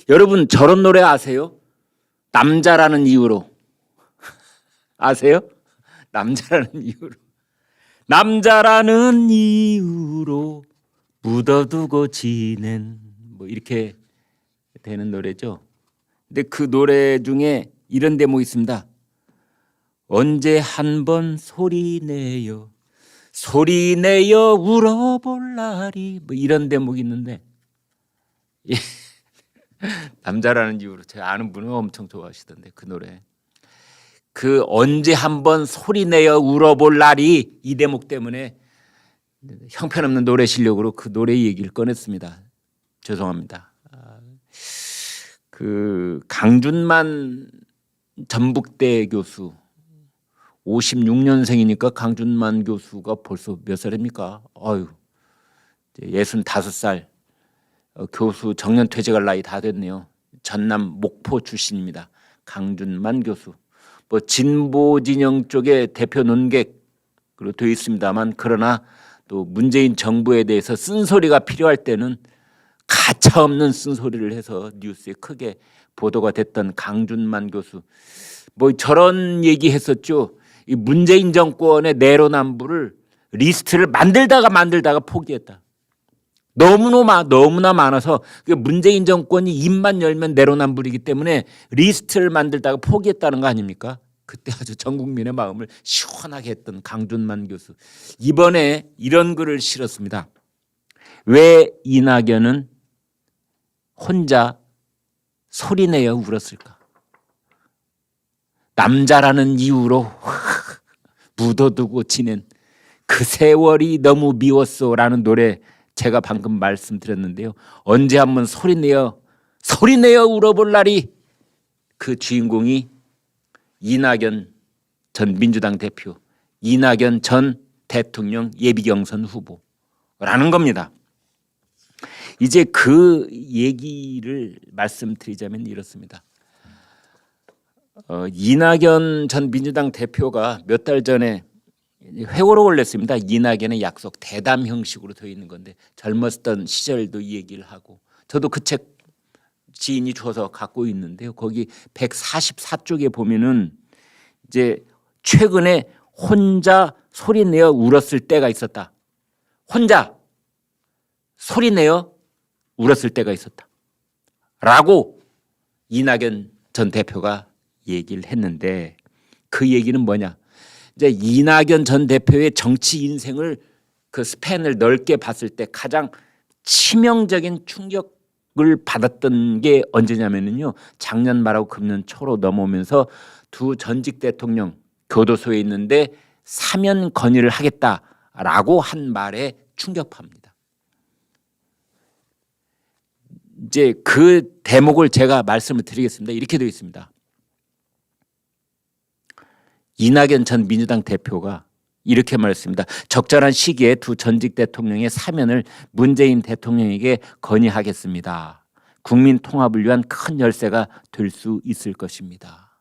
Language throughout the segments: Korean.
여러분 저런 노래 아세요? 남자라는 이유로. 아세요? 남자라는 이유로. 남자라는 이유로 묻어두고 지낸 뭐 이렇게 되는 노래죠. 근데 그 노래 중에 이런 대목이 있습니다. 언제 한번 소리내요 소리내요 울어볼 날이 뭐 이런 대목이 있는데 남자라는 이유로 제가 아는 분은 엄청 좋아하시던데 그 노래. 그 언제 한번 소리내어 울어볼 날이 이 대목 때문에 형편없는 노래 실력으로 그 노래 얘기를 꺼냈습니다. 죄송합니다. 그 강준만 전북대 교수 56년생이니까 강준만 교수가 벌써 몇 살입니까? 아유, 65살 교수 정년 퇴직할 나이 다 됐네요. 전남 목포 출신입니다. 강준만 교수. 뭐 진보 진영 쪽의 대표 논객으로 되어 있습니다만 그러나 또 문재인 정부에 대해서 쓴소리가 필요할 때는 가차없는 쓴소리를 해서 뉴스에 크게 보도가 됐던 강준만 교수. 뭐 저런 얘기했었죠. 이 문재인 정권의 내로남불을 리스트를 만들다가 포기했다. 너무나 많아서 문재인 정권이 입만 열면 내로남불이기 때문에 리스트를 만들다가 포기했다는 거 아닙니까? 그때 아주 전 국민의 마음을 시원하게 했던 강준만 교수. 이번에 이런 글을 실었습니다. 왜 이낙연은 혼자 소리내어 울었을까? 남자라는 이유로 묻어두고 지낸 그 세월이 너무 미웠소라는 노래 제가 방금 말씀드렸는데요. 언제 한번 소리내어 울어볼 날이 그 주인공이 이낙연 전 민주당 대표, 이낙연 전 대통령 예비경선 후보라는 겁니다. 이제 그 얘기를 말씀드리자면 이렇습니다. 이낙연 전 민주당 대표가 몇 달 전에 회고록을 올렸습니다. 이낙연의 약속 대담 형식으로 되어 있는 건데 젊었던 시절도 이 얘기를 하고 저도 그 책 지인이 줘서 갖고 있는데요. 거기 144쪽에 보면은 이제 최근에 혼자 소리내어 울었을 때가 있었다. 혼자 소리내어 울었을 때가 있었다. 라고 이낙연 전 대표가 얘기를 했는데 그 얘기는 뭐냐? 이제 이낙연 전 대표의 정치 인생을 그 스팬을 넓게 봤을 때 가장 치명적인 충격을 받았던 게 언제냐면요. 작년 말하고 금년 초로 넘어오면서 두 전직 대통령 교도소에 있는데 사면 건의를 하겠다라고 한 말에 충격합니다. 이제 그 대목을 제가 말씀을 드리겠습니다. 이렇게 되어 있습니다. 이낙연 전 민주당 대표가 이렇게 말했습니다. 적절한 시기에 두 전직 대통령의 사면을 문재인 대통령에게 건의하겠습니다. 국민 통합을 위한 큰 열쇠가 될 수 있을 것입니다.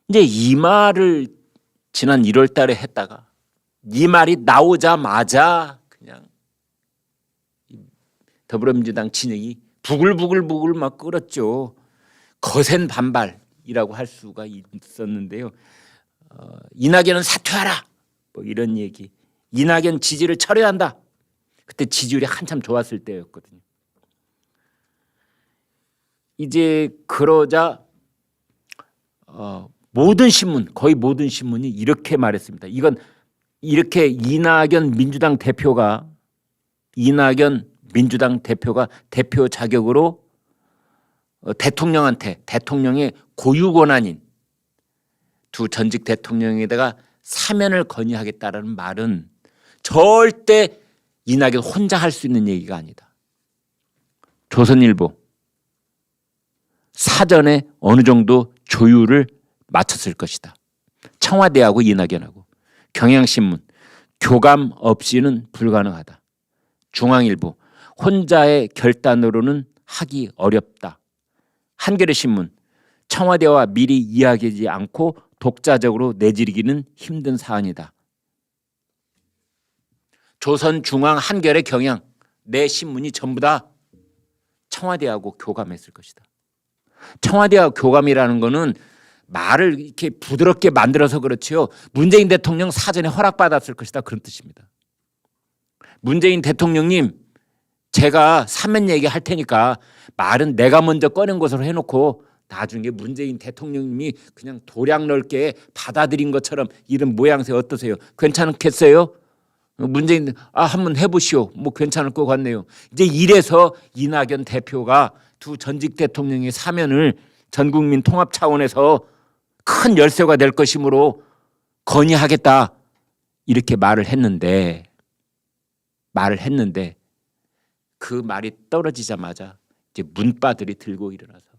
이제 이 말을 지난 1월 달에 했다가 이 말이 나오자마자 그냥 더불어민주당 진영이 부글부글 막 끓었죠. 거센 반발이라고 할 수가 있었는데요. 이낙연은 사퇴하라 뭐 이런 얘기. 이낙연 지지를 철회한다. 그때 지지율이 한참 좋았을 때였거든요. 이제 그러자 모든 신문, 거의 모든 신문이 이렇게 말했습니다. 이건 이렇게 이낙연 민주당 대표가 대표 자격으로 대통령한테 대통령의 고유 권한인 두 전직 대통령에다가 사면을 건의하겠다라는 말은 절대 이낙연 혼자 할 수 있는 얘기가 아니다. 조선일보 사전에 어느 정도 조율을 마쳤을 것이다. 청와대하고 이낙연하고. 경향신문 교감 없이는 불가능하다. 중앙일보 혼자의 결단으로는 하기 어렵다. 한겨레 신문 청와대와 미리 이야기하지 않고 독자적으로 내지르기는 힘든 사안이다. 조선중앙 한겨레 경향 네 신문이 전부 다 청와대하고 교감했을 것이다. 청와대와 교감이라는 거는 말을 이렇게 부드럽게 만들어서 그렇지요. 문재인 대통령 사전에 허락받았을 것이다. 그런 뜻입니다. 문재인 대통령님, 제가 사면 얘기할 테니까 말은 내가 먼저 꺼낸 것으로 해놓고 나중에 문재인 대통령님이 그냥 도량 넓게 받아들인 것처럼 이런 모양새 어떠세요? 괜찮겠어요? 문재인 한번 해보시오. 뭐 괜찮을 것 같네요. 이제 이래서 이낙연 대표가 두 전직 대통령의 사면을 전국민 통합 차원에서 큰 열쇠가 될 것이므로 건의하겠다 이렇게 말을 했는데 그 말이 떨어지자마자 이제 문바들이 들고 일어나서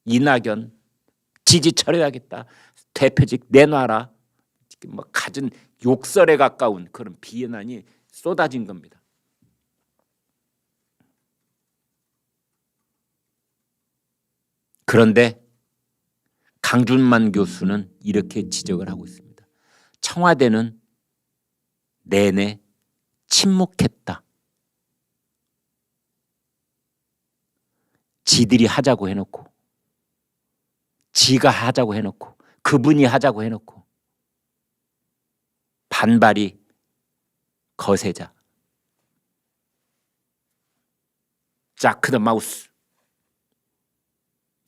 이낙연 지지 철회하겠다, 대표직 내놔라, 뭐 갖은 욕설에 가까운 그런 비난이 쏟아진 겁니다. 그런데 강준만 교수는 이렇게 지적을 하고 있습니다. 청와대는 내내 침묵했다. 지들이 하자고 해놓고, 지가 하자고 해놓고, 그분이 하자고 해놓고 반발이 거세자 자크 더 마우스,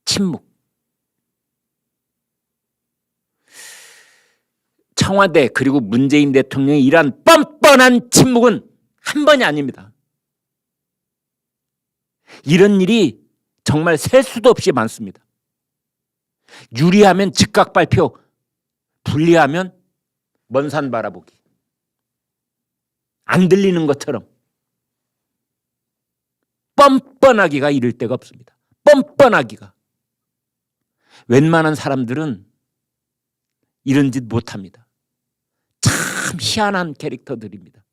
침묵. 청와대 그리고 문재인 대통령의 이러한 뻔뻔한 침묵은 한 번이 아닙니다. 이런 일이 정말 셀 수도 없이 많습니다. 유리하면 즉각 발표, 불리하면 먼 산 바라보기, 안 들리는 것처럼 뻔뻔하기가 이를 데가 없습니다. 뻔뻔하기가. 웬만한 사람들은 이런 짓 못합니다. 참 희한한 캐릭터들입니다.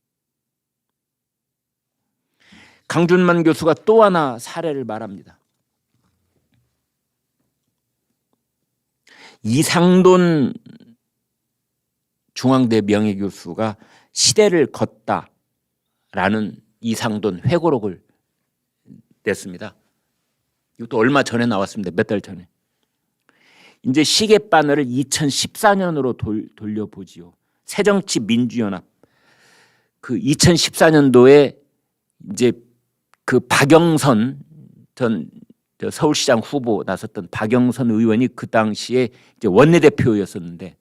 강준만 교수가 또 하나 사례를 말합니다. 이상돈 중앙대 명예교수가 시대를 걷다라는 이상돈 회고록을 냈습니다. 이것도 얼마 전에 나왔습니다. 몇 달 전에. 이제 시계바늘을 2014년으로 돌려보지요. 새정치민주연합 그 2014년도에 이제 그 박영선 전 서울시장 후보 나섰던 박영선 의원이 그 당시에 이제 원내대표였었는데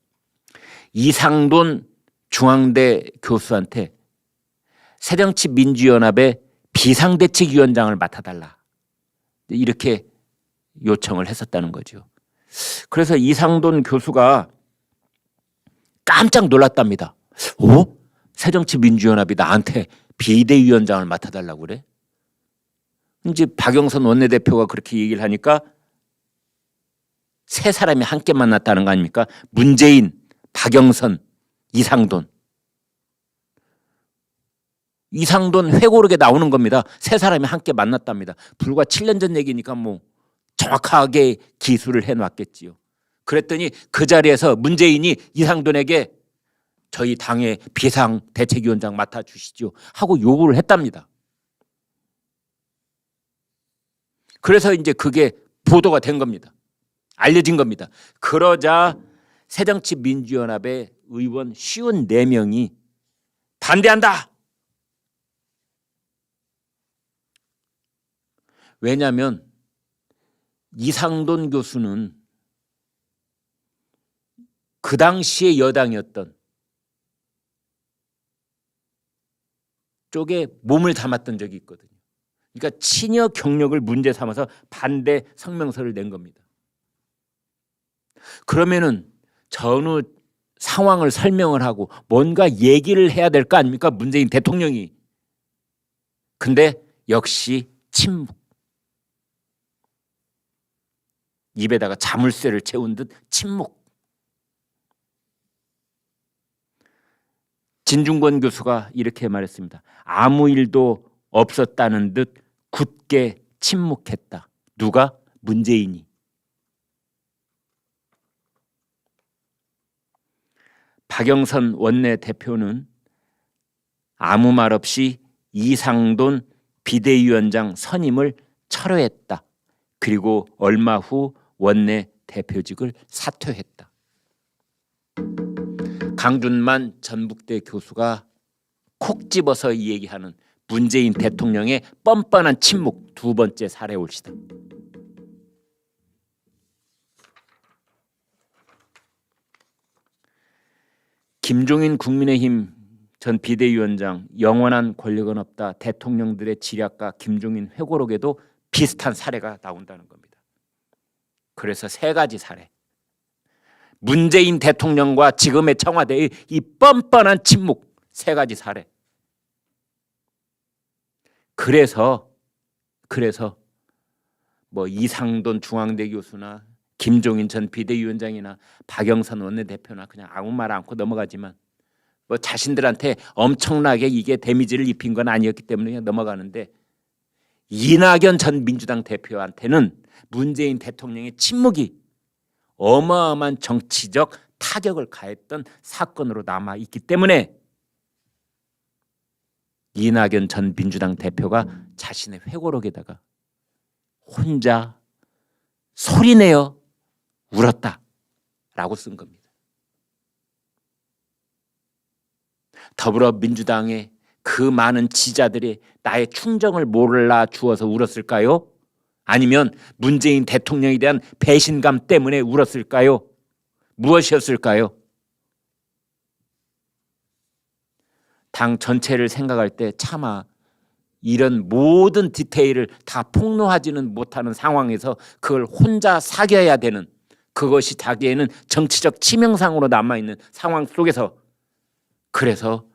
이상돈 중앙대 교수한테 새정치민주연합의 비상대책위원장을 맡아달라 이렇게 요청을 했었다는 거죠. 그래서 이상돈 교수가 깜짝 놀랐답니다. 새정치민주연합이 나한테 비대위원장을 맡아달라고 그래? 이제 박영선 원내대표가 그렇게 얘기를 하니까 세 사람이 함께 만났다는 거 아닙니까? 문재인, 박영선, 이상돈. 이상돈 회고록에 나오는 겁니다. 세 사람이 함께 만났답니다. 불과 7년 전 얘기니까 뭐 정확하게 기술을 해놨겠지요. 그랬더니 그 자리에서 문재인이 이상돈에게 저희 당의 비상대책위원장 맡아주시죠 하고 요구를 했답니다. 그래서 이제 그게 보도가 된 겁니다. 알려진 겁니다. 그러자 새정치민주연합의 의원 54명이 반대한다. 왜냐하면 이상돈 교수는 그 당시에 여당이었던 쪽에 몸을 담았던 적이 있거든요. 그러니까 친여 경력을 문제 삼아서 반대 성명서를 낸 겁니다. 그러면은 전후 상황을 설명을 하고 뭔가 얘기를 해야 될 거 아닙니까? 문재인 대통령이. 근데 역시 침묵. 입에다가 자물쇠를 채운 듯 침묵. 진중권 교수가 이렇게 말했습니다. 아무 일도 없었다는 듯 굳게 침묵했다. 누가? 문재인이. 박영선 원내대표는 아무 말 없이 이상돈 비대위원장 선임을 철회했다. 그리고 얼마 후 원내 대표직을 사퇴했다. 강준만 전북대 교수가 콕 집어서 얘기하는 문재인 대통령의 뻔뻔한 침묵 두 번째 사례 올시다. 김종인 국민의힘 전 비대위원장 영원한 권력은 없다. 대통령들의 지략과 김종인 회고록에도 비슷한 사례가 나온다는 겁니다. 그래서 세 가지 사례. 문재인 대통령과 지금의 청와대의 이 뻔뻔한 침묵 세 가지 사례. 그래서 뭐 이상돈 중앙대 교수나 김종인 전 비대위원장이나 박영선 원내대표나 그냥 아무 말 않고 넘어가지만 뭐 자신들한테 엄청나게 이게 데미지를 입힌 건 아니었기 때문에 그냥 넘어가는데 이낙연 전 민주당 대표한테는 문재인 대통령의 침묵이 어마어마한 정치적 타격을 가했던 사건으로 남아있기 때문에 이낙연 전 민주당 대표가 자신의 회고록에다가 혼자 소리내어 울었다라고 쓴 겁니다. 더불어민주당의 그 많은 지지자들이 나의 충정을 몰라 주어서 울었을까요? 아니면 문재인 대통령에 대한 배신감 때문에 울었을까요? 무엇이었을까요? 당 전체를 생각할 때 차마 이런 모든 디테일을 다 폭로하지는 못하는 상황에서 그걸 혼자 사겨야 되는, 그것이 자기에는 정치적 치명상으로 남아있는 상황 속에서 그래서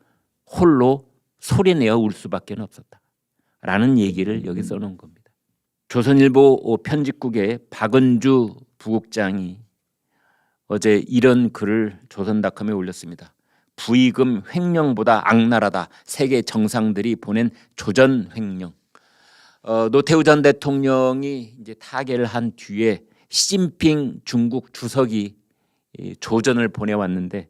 홀로 소리내어 울 수밖에 없었다라는 얘기를 여기 써놓은 겁니다. 조선일보 편집국의 박은주 부국장이 어제 이런 글을 조선닷컴에 올렸습니다. 부의금 횡령보다 악랄하다. 세계 정상들이 보낸 조전 횡령. 노태우 전 대통령이 이제 타계를 한 뒤에 시진핑 중국 주석이 조전을 보내왔는데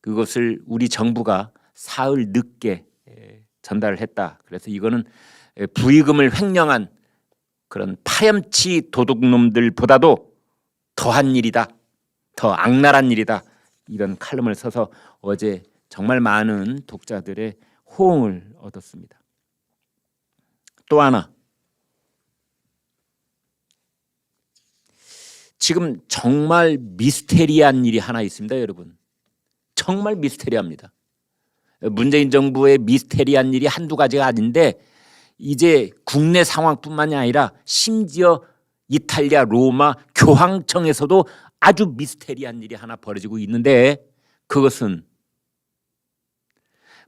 그것을 우리 정부가 사흘 늦게 전달을 했다. 그래서 이거는 부의금을 횡령한 그런 파렴치 도둑놈들보다도 더한 일이다. 더 악랄한 일이다. 이런 칼럼을 써서 어제 정말 많은 독자들의 호응을 얻었습니다. 또 하나, 지금 정말 미스테리한 일이 하나 있습니다, 여러분. 정말 미스테리합니다. 문재인 정부의 미스테리한 일이 한두 가지가 아닌데 이제 국내 상황뿐만이 아니라 심지어 이탈리아 로마 교황청에서도 아주 미스테리한 일이 하나 벌어지고 있는데 그것은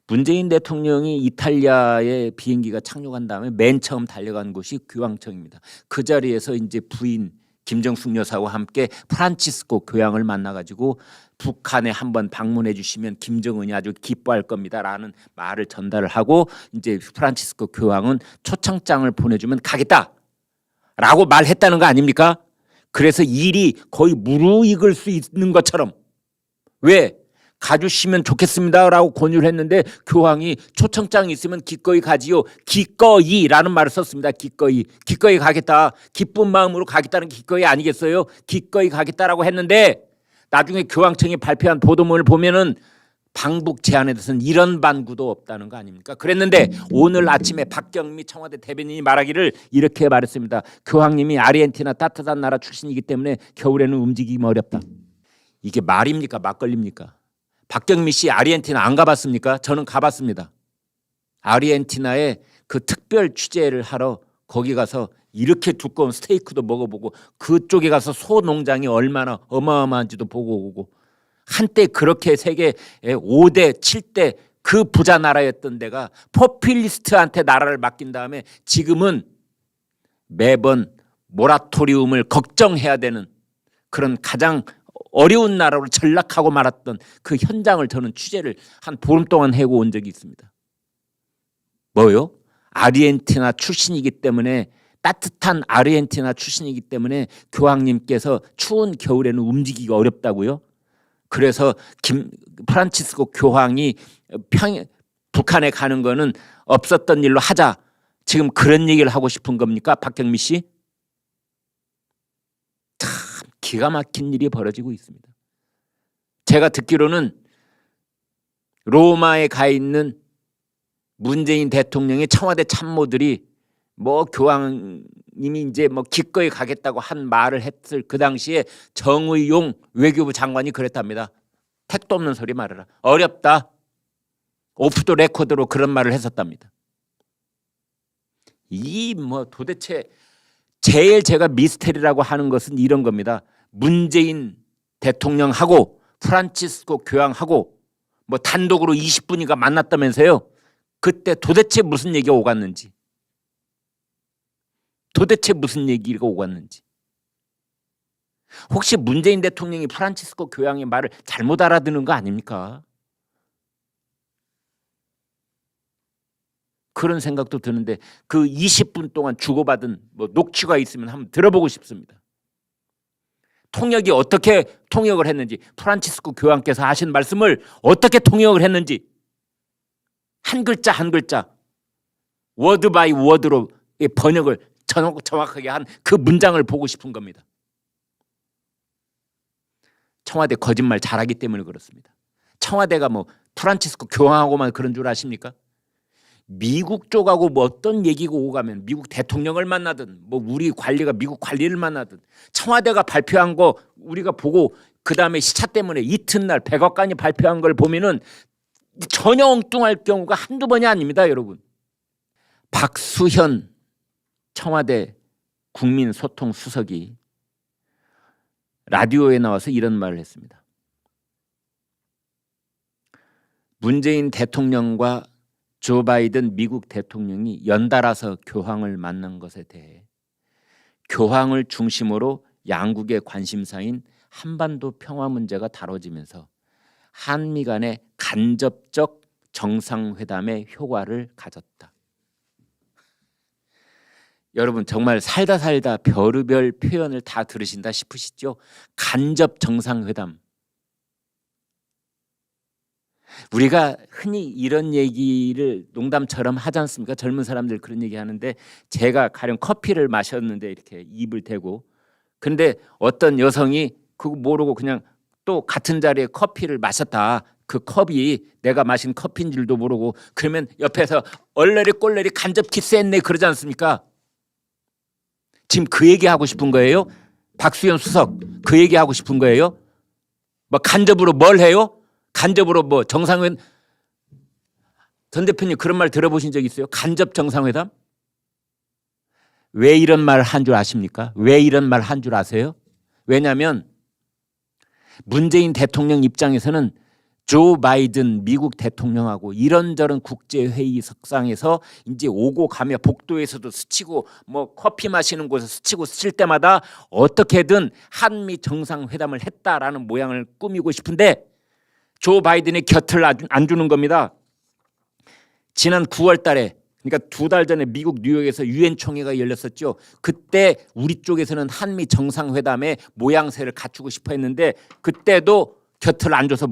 문재인 대통령이 이탈리아에 비행기가 착륙한 다음에 맨 처음 달려간 곳이 교황청입니다. 그 자리에서 이제 부인 김정숙 여사와 함께 프란치스코 교황을 만나가지고 북한에 한번 방문해 주시면 김정은이 아주 기뻐할 겁니다라는 말을 전달을 하고 이제 프란치스코 교황은 초청장을 보내주면 가겠다라고 말했다는 거 아닙니까? 그래서 일이 거의 무르익을 수 있는 것처럼 왜? 가주시면 좋겠습니다라고 권유를 했는데 교황이 초청장이 있으면 기꺼이 가지요. 기꺼이라는 말을 썼습니다. 기꺼이 가겠다. 기쁜 마음으로 가겠다는 기꺼이 아니겠어요? 기꺼이 가겠다라고 했는데 나중에 교황청이 발표한 보도문을 보면은 방북 제안에 대해서는 이런 반구도 없다는 거 아닙니까? 그랬는데 오늘 아침에 박경미 청와대 대변인이 말하기를 이렇게 말했습니다. 교황님이 아르헨티나 따뜻한 나라 출신이기 때문에 겨울에는 움직이기 어렵다. 이게 말입니까? 막걸리입니까? 박경미 씨 아르헨티나 안 가봤습니까? 저는 가봤습니다. 아르헨티나에 그 특별 취재를 하러 거기 가서 이렇게 두꺼운 스테이크도 먹어보고 그쪽에 가서 소 농장이 얼마나 어마어마한지도 보고 오고 한때 그렇게 세계 5대 7대 그 부자 나라였던 데가 포퓰리스트한테 나라를 맡긴 다음에 지금은 매번 모라토리움을 걱정해야 되는 그런 가장 어려운 나라로 전락하고 말았던 그 현장을 저는 취재를 한 보름 동안 해고 온 적이 있습니다. 뭐요? 아르헨티나 출신이기 때문에 따뜻한 아르헨티나 출신이기 때문에 교황님께서 추운 겨울에는 움직이기 어렵다고요? 그래서 프란치스코 교황이 북한에 가는 거는 없었던 일로 하자. 지금 그런 얘기를 하고 싶은 겁니까? 박경미 씨? 참 기가 막힌 일이 벌어지고 있습니다. 제가 듣기로는 로마에 가 있는 문재인 대통령의 청와대 참모들이 뭐 교황님이 이제 뭐 기꺼이 가겠다고 한 말을 했을 그 당시에 정의용 외교부 장관이 그랬답니다. 택도 없는 소리 말해라. 어렵다. 오프 더 레코드로 그런 말을 했었답니다. 이 뭐 도대체 제일 제가 미스테리라고 하는 것은 이런 겁니다. 문재인 대통령하고 프란치스코 교황하고 뭐 단독으로 20분이가 만났다면서요. 그때 도대체 무슨 얘기가 오갔는지. 도대체 무슨 얘기가 오갔는지. 혹시 문재인 대통령이 프란치스코 교황의 말을 잘못 알아듣는 거 아닙니까? 그런 생각도 드는데 그 20분 동안 주고받은 뭐 녹취가 있으면 한번 들어보고 싶습니다. 통역이 어떻게 통역을 했는지, 프란치스코 교황께서 하신 말씀을 어떻게 통역을 했는지, 한 글자 한 글자 워드 바이 워드로 번역을 정확하게 한 그 문장을 보고 싶은 겁니다. 청와대 거짓말 잘하기 때문에 그렇습니다. 청와대가 뭐 프란치스코 교황하고만 그런 줄 아십니까? 미국 쪽하고 뭐 어떤 얘기가 오가면 미국 대통령을 만나든 뭐 우리 관리가 미국 관리를 만나든 청와대가 발표한 거 우리가 보고 그 다음에 시차 때문에 이튿날 백악관이 발표한 걸 보면은 전혀 엉뚱할 경우가 한두 번이 아닙니다, 여러분. 박수현 청와대 국민소통수석이 라디오에 나와서 이런 말을 했습니다. 문재인 대통령과 조 바이든 미국 대통령이 연달아서 교황을 만난 것에 대해 교황을 중심으로 양국의 관심사인 한반도 평화 문제가 다뤄지면서 한미 간의 간접적 정상회담의 효과를 가졌다. 여러분 정말 살다 별의별 표현을 다 들으신다 싶으시죠? 간접 정상회담. 우리가 흔히 이런 얘기를 농담처럼 하지 않습니까? 젊은 사람들 그런 얘기 하는데 제가 가령 커피를 마셨는데 이렇게 입을 대고 근데 어떤 여성이 그거 모르고 그냥 또 같은 자리에 커피를 마셨다. 그 컵이 내가 마신 커피인 줄도 모르고 그러면 옆에서 얼레리 꼴레리 간접 키스했네 그러지 않습니까? 지금 그 얘기하고 싶은 거예요? 박수현 수석 그 얘기하고 싶은 거예요? 뭐 간접으로 뭘 해요? 간접으로 뭐 정상회담 전 대표님 그런 말 들어보신 적 있어요? 간접 정상회담? 왜 이런 말 한 줄 아십니까? 왜 이런 말 한 줄 아세요? 왜냐하면 문재인 대통령 입장에서는 조 바이든 미국 대통령하고 이런저런 국제회의 석상에서 이제 오고 가며 복도에서도 스치고 뭐 커피 마시는 곳에서 스치고 스칠 때마다 어떻게든 한미 정상회담을 했다라는 모양을 꾸미고 싶은데 조 바이든의 곁을 안 주는 겁니다. 지난 9월 달에 그러니까 2달 전에 미국 뉴욕에서 유엔 총회가 열렸었죠. 그때 우리 쪽에서는 한미 정상회담의 모양새를 갖추고 싶어 했는데 그때도 곁을 안 줘서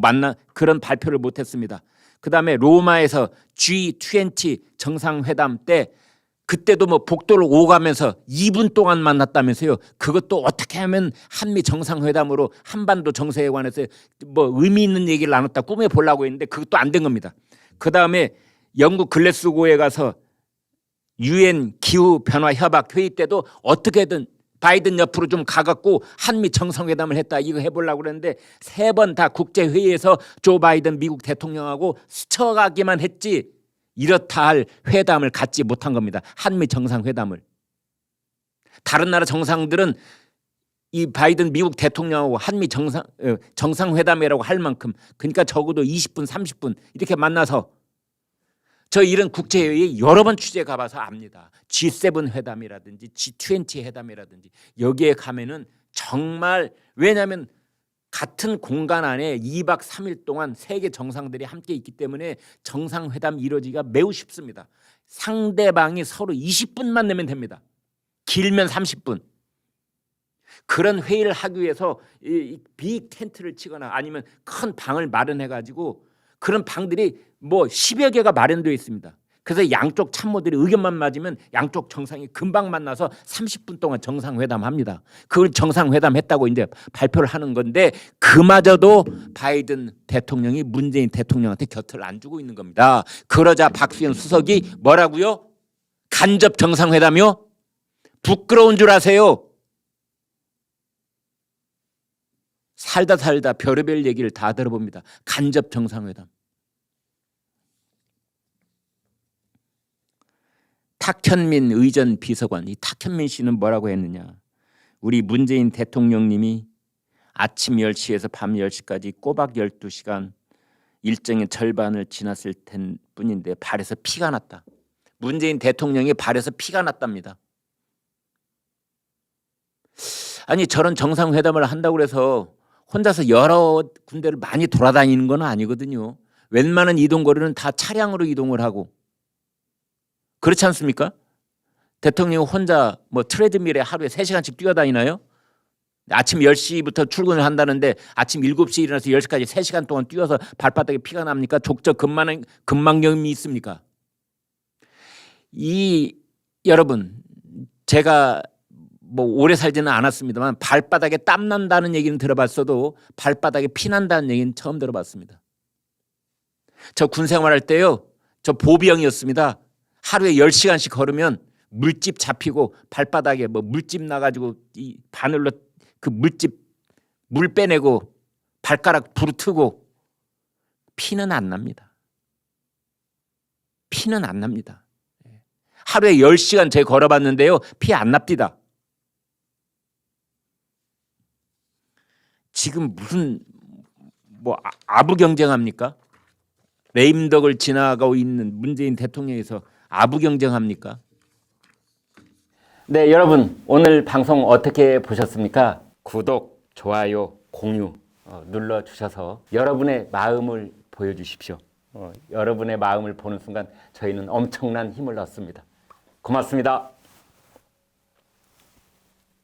그런 발표를 못했습니다. 그다음에 로마에서 G20 정상회담 때 그때도 뭐 복도를 오가면서 2분 동안 만났다면서요. 그것도 어떻게 하면 한미 정상회담으로 한반도 정세에 관해서 뭐 의미 있는 얘기를 나눴다 꿈에 보려고 했는데 그것도 안 된 겁니다. 그다음에 영국 글래스고에 가서 유엔 기후변화 협약 회의 때도 어떻게든 바이든 옆으로 좀 가갖고 한미 정상회담을 했다 이거 해보려고 그랬는데 3번 다 국제회의에서 조 바이든 미국 대통령하고 스쳐가기만 했지 이렇다 할 회담을 갖지 못한 겁니다. 한미 정상회담을. 다른 나라 정상들은 이 바이든 미국 대통령하고 한미 정상회담이라고 할 만큼 그러니까 적어도 20분 30분 이렇게 만나서 저 이런 국제회의에 여러 번 취재 가봐서 압니다. G7 회담이라든지 G20 회담이라든지 여기에 가면은 정말 왜냐하면 같은 공간 안에 2박 3일 동안 세계 정상들이 함께 있기 때문에 정상회담이 이루어지기가 매우 쉽습니다. 상대방이 서로 20분만 내면 됩니다. 길면 30분. 그런 회의를 하기 위해서 빅 텐트를 치거나 아니면 큰 방을 마련해 가지고 그런 방들이 뭐 10여 개가 마련되어 있습니다. 그래서 양쪽 참모들이 의견만 맞으면 양쪽 정상이 금방 만나서 30분 동안 정상회담합니다. 그걸 정상회담했다고 이제 발표를 하는 건데 그마저도 바이든 대통령이 문재인 대통령한테 곁을 안 주고 있는 겁니다. 그러자 박수현 수석이 뭐라고요? 간접 정상회담이요? 부끄러운 줄 아세요? 살다 별의별 얘기를 다 들어봅니다. 간접 정상회담. 탁현민 의전 비서관, 이 탁현민 씨는 뭐라고 했느냐? 우리 문재인 대통령님이 아침 10시에서 밤 10시까지 꼬박 12시간 일정의 절반을 지났을 텐 뿐인데 발에서 피가 났다. 문재인 대통령이 발에서 피가 났답니다. 아니 저런 정상회담을 한다고 해서 혼자서 여러 군데를 많이 돌아다니는 건 아니거든요. 웬만한 이동거리는 다 차량으로 이동을 하고 그렇지 않습니까? 대통령이 혼자 뭐 트레드밀에 하루에 3시간씩 뛰어다니나요? 아침 10시부터 출근을 한다는데 아침 7시에 일어나서 10시까지 3시간 동안 뛰어서 발바닥에 피가 납니까? 족저 근막염이 있습니까? 여러분 제가 뭐 오래 살지는 않았습니다만 발바닥에 땀 난다는 얘기는 들어봤어도 발바닥에 피 난다는 얘기는 처음 들어봤습니다. 저 군 생활할 때요. 저 보병이었습니다. 하루에 10시간씩 걸으면 물집 잡히고 발바닥에 뭐 물집 나가지고 이 바늘로 그 물집 물 빼내고 발가락 부르트고 피는 안 납니다. 피는 안 납니다. 하루에 10시간 제가 걸어봤는데요. 피 안 납니다. 지금 무슨 뭐 아부 경쟁합니까? 레임덕을 지나가고 있는 문재인 대통령에서 아부 경쟁합니까? 네, 여러분 오늘 방송 어떻게 보셨습니까? 구독, 좋아요, 공유 눌러주셔서 여러분의 마음을 보여주십시오. 여러분의 마음을 보는 순간 저희는 엄청난 힘을 얻습니다. 고맙습니다.